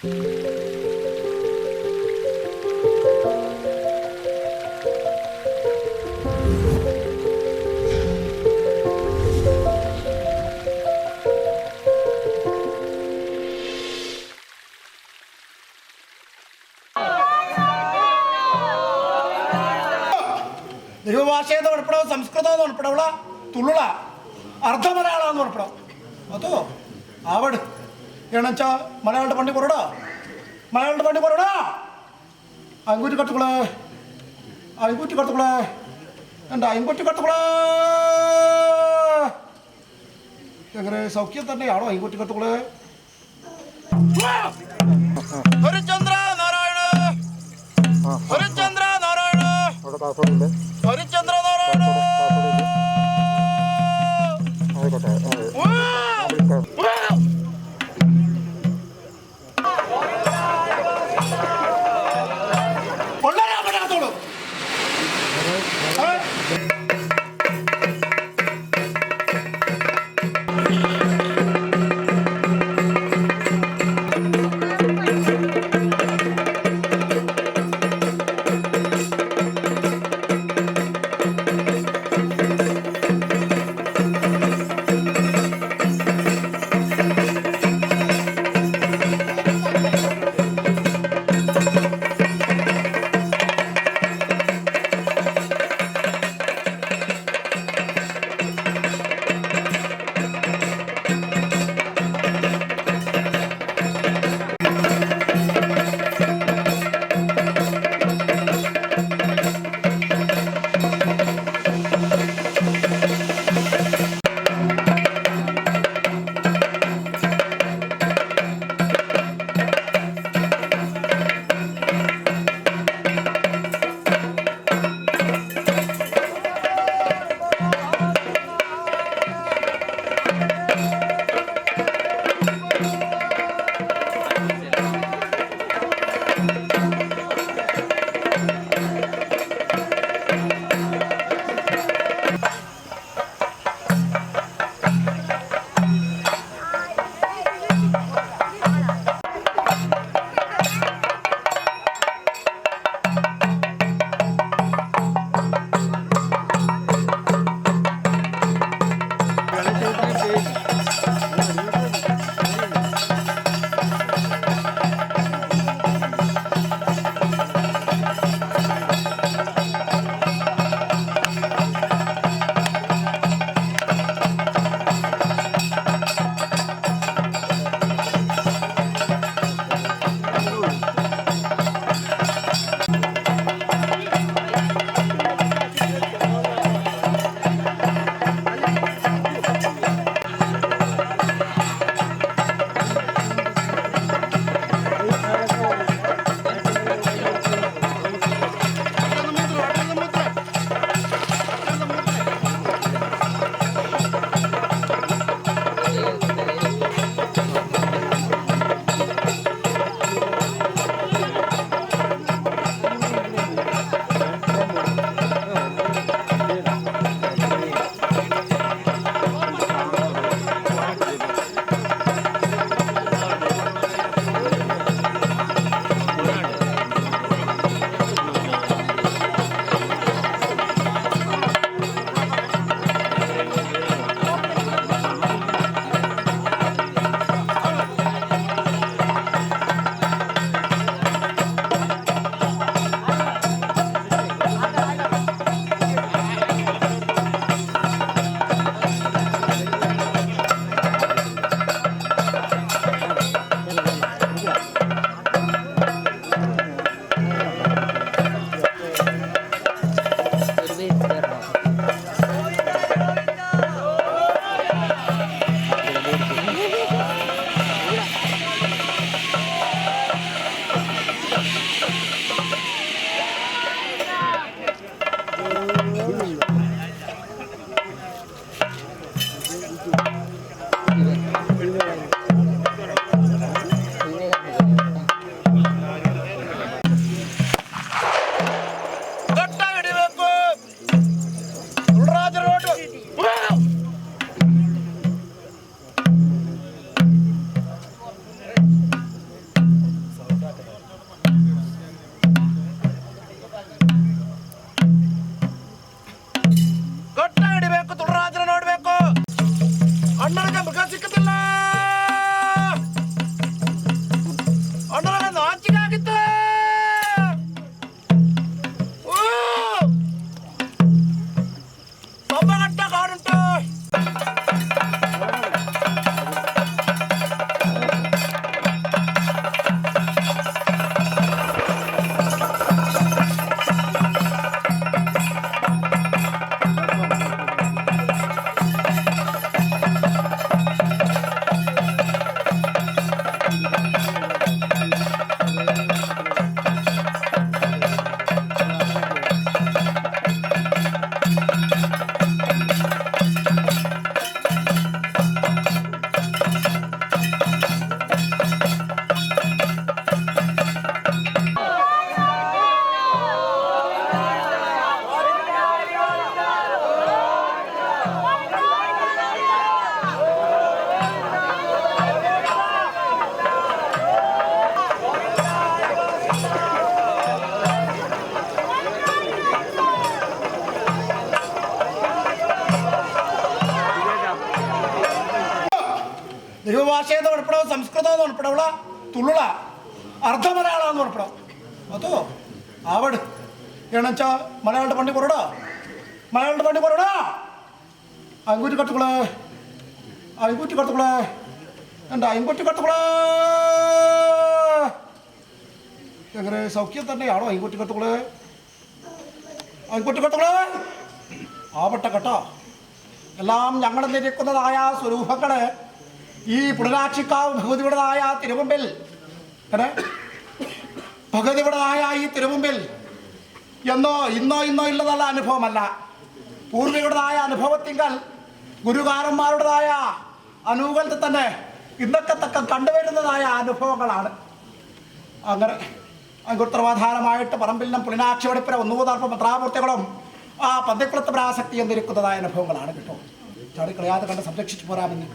ദൈവഭാഷയെന്ന് ഉൾപ്പെടാം, സംസ്കൃതം എന്ന് ഉൾപ്പെടാവുള്ള തുളുള അർദ്ധമലയാളം എന്ന് ഉൾപ്പെടാം. അതോ ആവട് ഏണച്ചാ മലയാളത്തെ പണ്ടി കൊറടാ, മലയാളത്തെ പണ്ടി കൊറടാ. അങ്കൂറ്റി കത്തുകളെ, അങ്കൂറ്റി കത്തുകളെ, എൻ്റെ അങ്കൂറ്റി കത്തുകളെ. എങ്ങനെ സൗഖ്യം തന്നെയാണോ അങ്കൂറ്റി കത്തുകളെ? ഹരിചന്ദ്ര നാരായണ, ഹരിചന്ദ്ര നാരായണ, ഹരിചന്ദ്ര നാരായണ. സംസ്കൃതം എന്ന് ഉൾപ്പെടെയുള്ള തുളുള അർദ്ധമലയാളം എന്ന് ഉൾപ്പെടാം അതോ ആവട് ഏണെച്ചാ മലയാളത്തെ പണ്ടി കൊറടാ മലയാളത്തെ പണ്ടി കൊറടാ അങ്കൂറ്റി കത്തുകളെ അങ്കൂറ്റി കത്തുകളെ എന്താ അങ്കൂറ്റി കത്തുകളെ എങ്ങനെ സൗഖ്യം തന്നെയാണോ അങ്കൂറ്റി കത്തുകളെ അങ്കൂറ്റി കത്തുകളെ ആവട്ടെ കേട്ടോ എല്ലാം ഞങ്ങൾ നിരക്കുന്നതായ സ്വരൂപങ്ങള് ഈ പുടനാക്ഷിക്കാവ് ഭഗവതിയുടേതായ തിരുമുമ്പിൽ ഭഗവതിയുടേതായ ഈ തിരുമുമ്പിൽ ഇന്നോ ഇല്ലതല്ല അനുഭവമല്ല പൂർവികരുടേതായ അനുഭവത്തിങ്കൽ ഗുരുകാരന്മാരുടേതായ അനുകൂലത്തിൽ തന്നെ ഇന്നൊക്കെ തക്കം കണ്ടുവരുന്നതായ അനുഭവങ്ങളാണ്. അങ്ങനെ അങ്കുത്തരവാധാരമായിട്ട് പറമ്പിലും പുളിനാക്ഷി വെടിപ്പിന് ഒന്നുകൂതാർപ്പം പത്രാമൂർത്തികളും ആ പന്തിക്കുളത്ത് പ്രാസക്തി എന്നിരിക്കുന്നതായ അനുഭവങ്ങളാണ് കേട്ടോ. ചാടിക്കളയാതെ കണ്ട് സംരക്ഷിച്ചു പോരാമെന്ന്